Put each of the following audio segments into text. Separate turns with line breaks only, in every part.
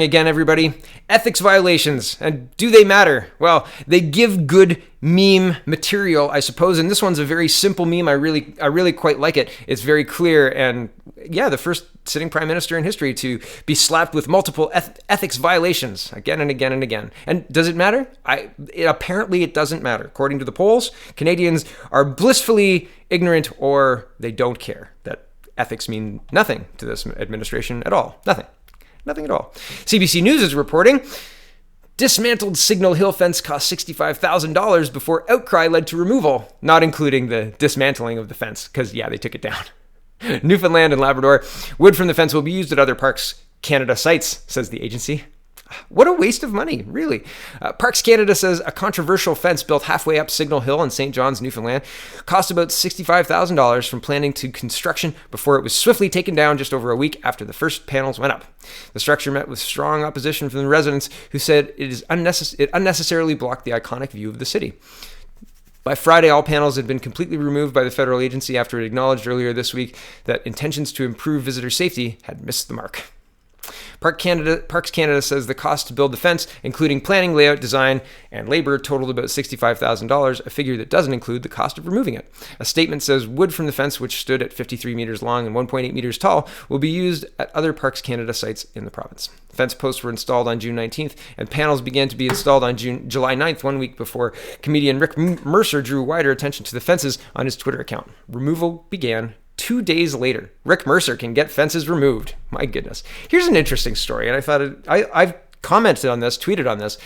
Again, everybody, ethics violations, and do they matter? Well, they give good meme material, I suppose, and this one's a very simple meme. I really quite like it. It's very clear, and yeah, the first sitting prime minister in history to be slapped with multiple ethics violations again and again and again. And does it matter? Apparently it doesn't matter. According to the polls, Canadians are blissfully ignorant, or they don't care that ethics mean nothing to this administration at all. Nothing at all. CBC News is reporting dismantled Signal Hill fence cost $65,000 before outcry led to removal, not including the dismantling of the fence, because, yeah, they took it down. Newfoundland and Labrador, wood from the fence will be used at other Parks Canada sites, says the agency. What a waste of money, really. Parks Canada says a controversial fence built halfway up Signal Hill in St. John's, Newfoundland, cost about $65,000 from planning to construction before it was swiftly taken down just over a week after the first panels went up. The structure met with strong opposition from the residents, who said it unnecessarily blocked the iconic view of the city. By Friday, all panels had been completely removed by the federal agency after it acknowledged earlier this week that intentions to improve visitor safety had missed the mark. Parks Canada says the cost to build the fence, including planning, layout, design, and labor, totaled about $65,000, a figure that doesn't include the cost of removing it. A statement says wood from the fence, which stood at 53 meters long and 1.8 meters tall, will be used at other Parks Canada sites in the province. Fence posts were installed on June 19th, and panels began to be installed on July 9th, 1 week before comedian Rick Mercer drew wider attention to the fences on his Twitter account. Removal began 2 days later. Rick Mercer can get fences removed. My goodness. Here's an interesting story, and I thought I've commented on this, tweeted on this,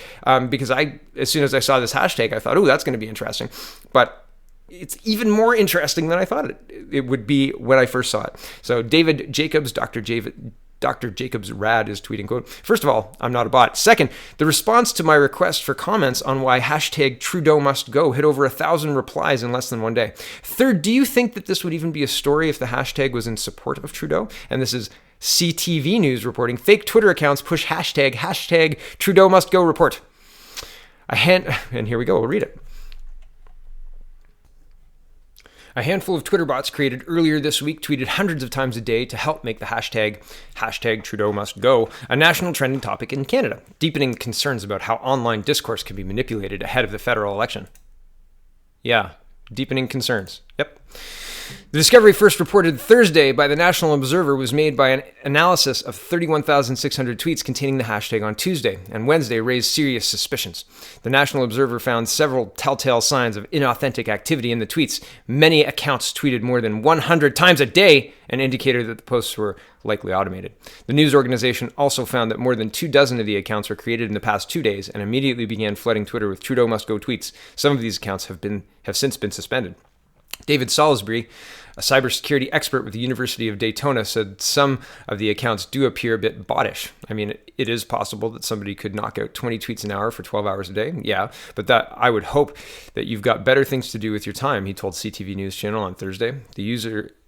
because as soon as I saw this hashtag, I thought, oh, that's going to be interesting. But it's even more interesting than I thought it would be when I first saw it. So David Jacobs, Dr. Jacobs Rad is tweeting, quote, "First of all, I'm not a bot. Second, the response to my request for comments on why hashtag Trudeau must go hit over 1,000 replies in less than 1 day. Third, do you think that this would even be a story if the hashtag was in support of Trudeau?" And this is CTV News reporting, "Fake Twitter accounts push hashtag Trudeau must go report." And here we go, we'll read it. A handful of Twitter bots created earlier this week tweeted hundreds of times a day to help make the hashtag Trudeau must go a national trending topic in Canada, deepening concerns about how online discourse can be manipulated ahead of the federal election. Yeah, deepening concerns. Yep. The discovery, first reported Thursday by the National Observer, was made by an analysis of 31,600 tweets containing the hashtag on Tuesday, and Wednesday raised serious suspicions. The National Observer found several telltale signs of inauthentic activity in the tweets. Many accounts tweeted more than 100 times a day, an indicator that the posts were likely automated. The news organization also found that more than 24 of the accounts were created in the past 2 days and immediately began flooding Twitter with Trudeau must go tweets. Some of these accounts have since been suspended. David Salisbury, a cybersecurity expert with the University of Daytona, said some of the accounts do appear a bit bottish. I mean, it is possible that somebody could knock out 20 tweets an hour for 12 hours a day. Yeah, but that I would hope that you've got better things to do with your time, he told CTV News Channel on Thursday. The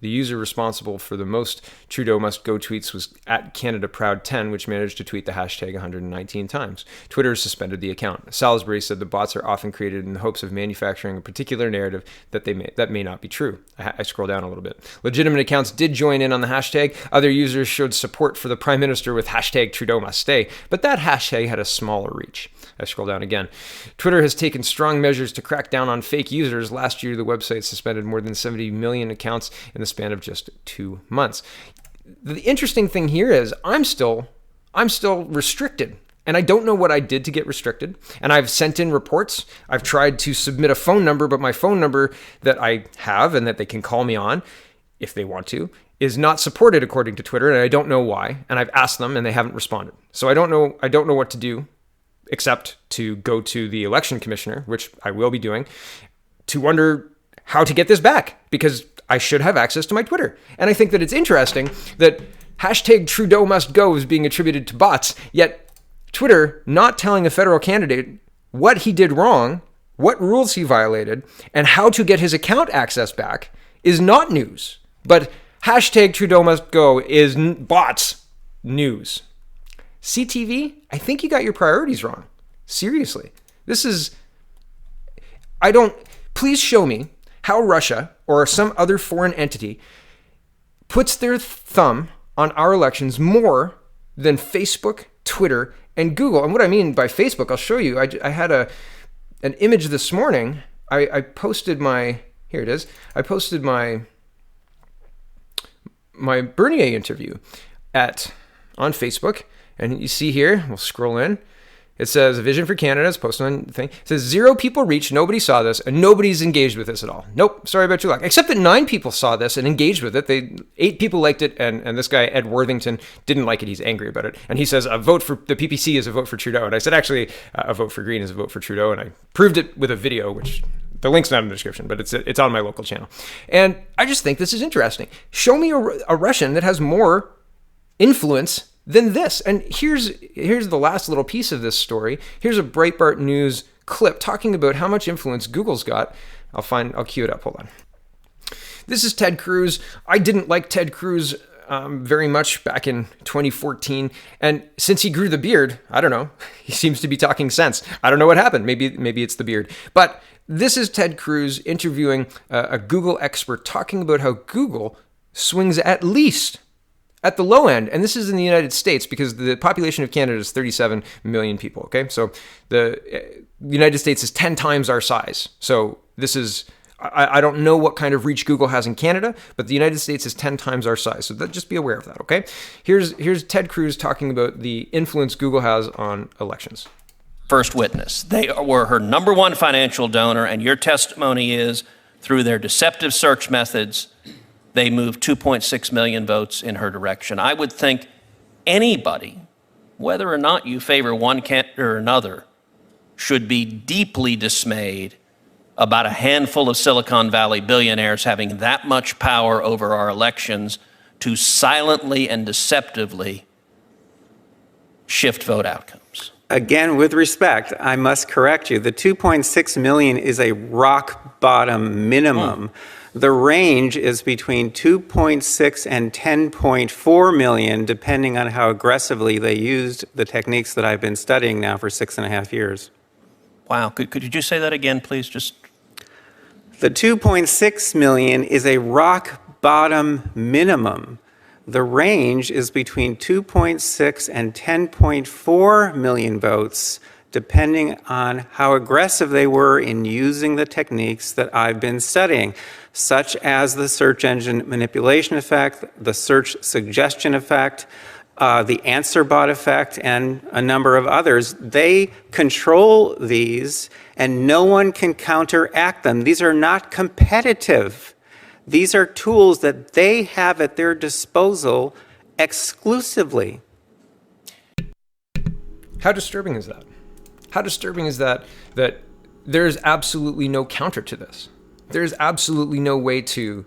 user responsible for the most Trudeau must go tweets was at Canada Proud 10, which managed to tweet the hashtag 119 times. Twitter suspended the account. Salisbury said the bots are often created in the hopes of manufacturing a particular narrative that may not be true. I scroll down a little bit. Legitimate accounts did join in on the hashtag. Other users showed support for the Prime Minister with hashtag Trudeau must stay, but that hashtag had a smaller reach. I scroll down again. Twitter has taken strong measures to crack down on fake users. Last year, the website suspended more than 70 million accounts in the span of just 2 months. The interesting thing here is I'm still restricted. And I don't know what I did to get restricted. And I've sent in reports. I've tried to submit a phone number, but my phone number that I have and that they can call me on if they want to is not supported according to Twitter, and I don't know why. And I've asked them and they haven't responded. So I don't know what to do except to go to the election commissioner, which I will be doing, to wonder how to get this back, because I should have access to my Twitter. And I think that it's interesting that hashtag Trudeau must go is being attributed to bots, yet Twitter not telling a federal candidate what he did wrong, what rules he violated, and how to get his account access back is not news. But hashtag Trudeau must go is bots news. CTV, I think you got your priorities wrong. Seriously. Please show me how Russia or some other foreign entity puts their thumb on our elections more than Facebook Twitter, and Google. And what I mean by Facebook, I'll show you. I had an image this morning. I posted my, here it is. I posted my Bernier interview on Facebook. And you see here, we'll scroll in. It says, a vision for Canada is posted on the thing. It says 0 people reached, nobody saw this, and nobody's engaged with this at all. Nope, sorry about your luck. Except that 9 people saw this and engaged with it. 8 people liked it, and this guy, Ed Worthington, didn't like it. He's angry about it. And he says, a vote for the PPC is a vote for Trudeau. And I said, actually, a vote for Green is a vote for Trudeau. And I proved it with a video, which the link's not in the description, but it's on my local channel. And I just think this is interesting. Show me a Russian that has more influence than this. And here's the last little piece of this story. Here's a Breitbart News clip talking about how much influence Google's got. I'll cue it up. Hold on. This is Ted Cruz. I didn't like Ted Cruz very much back in 2014. And since he grew the beard, I don't know, he seems to be talking sense. I don't know what happened. Maybe it's the beard. But this is Ted Cruz interviewing a Google expert talking about how Google swings at least at the low end, and this is in the United States because the population of Canada is 37 million people, okay? So the United States is 10 times our size. So this is, I don't know what kind of reach Google has in Canada, but the United States is 10 times our size. So just be aware of that, okay? Here's Ted Cruz talking about the influence Google has on elections.
First witness. They were her number one financial donor, and your testimony is through their deceptive search methods, they moved 2.6 million votes in her direction. I would think anybody, whether or not you favor one candidate or another, should be deeply dismayed about a handful of Silicon Valley billionaires having that much power over our elections to silently and deceptively shift vote outcomes.
Again, with respect, I must correct you. The 2.6 million is a rock bottom minimum. The range is between 2.6 and 10.4 million, depending on how aggressively they used the techniques that I've been studying now for 6.5 years.
Wow. Could you just say that again, please?
The 2.6 million is a rock bottom minimum. The range is between 2.6 and 10.4 million votes, depending on how aggressive they were in using the techniques that I've been studying, such as the search engine manipulation effect, the search suggestion effect, the answer bot effect, and a number of others. They control these, and no one can counteract them. These are not competitive. These are tools that they have at their disposal exclusively.
How disturbing is that? How disturbing is that there's absolutely no counter to this? There's absolutely no way to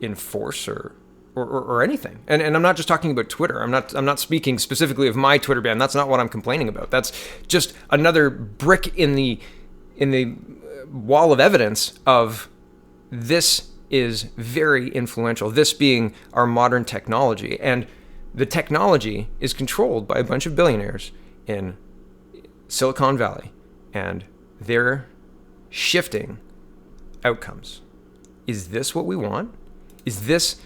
enforce or anything. And I'm not just talking about Twitter. I'm not speaking specifically of my Twitter ban. That's not what I'm complaining about. That's just another brick in the wall of evidence of this is very influential, this being our modern technology. And the technology is controlled by a bunch of billionaires in Silicon Valley, and they're shifting outcomes. Is this what we want? Is this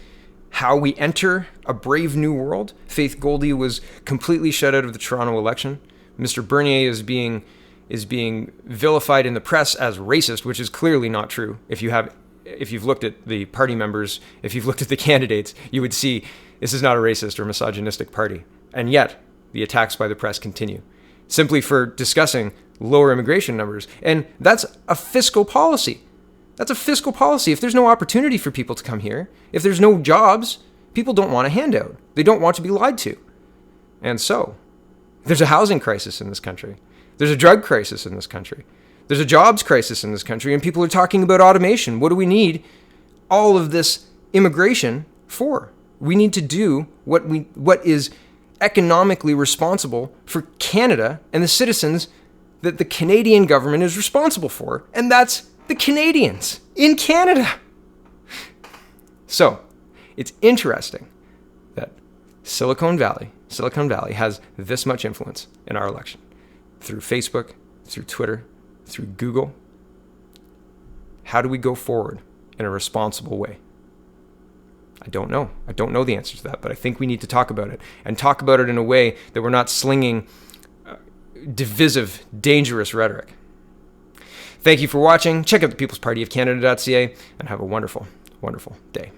how we enter a brave new world? Faith Goldy was completely shut out of the Toronto election. Mr. Bernier is being vilified in the press as racist, which is clearly not true. If you've looked at the party members, if you've looked at the candidates, you would see this is not a racist or misogynistic party. And yet, the attacks by the press continue, simply for discussing lower immigration numbers. And that's a fiscal policy. That's a fiscal policy. If there's no opportunity for people to come here, if there's no jobs, people don't want a handout. They don't want to be lied to. And so, there's a housing crisis in this country. There's a drug crisis in this country. There's a jobs crisis in this country, and people are talking about automation. What do we need all of this immigration for? We need to do what is economically responsible for Canada and the citizens that the Canadian government is responsible for, and that's the Canadians in Canada. So, it's interesting that Silicon Valley has this much influence in our election through Facebook, through Twitter, through Google. How do we go forward in a responsible way? I don't know. I don't know the answer to that, but I think we need to talk about it, and talk about it in a way that we're not slinging divisive, dangerous rhetoric. Thank you for watching. Check out the peoplespartyofcanada.ca and have a wonderful, wonderful day.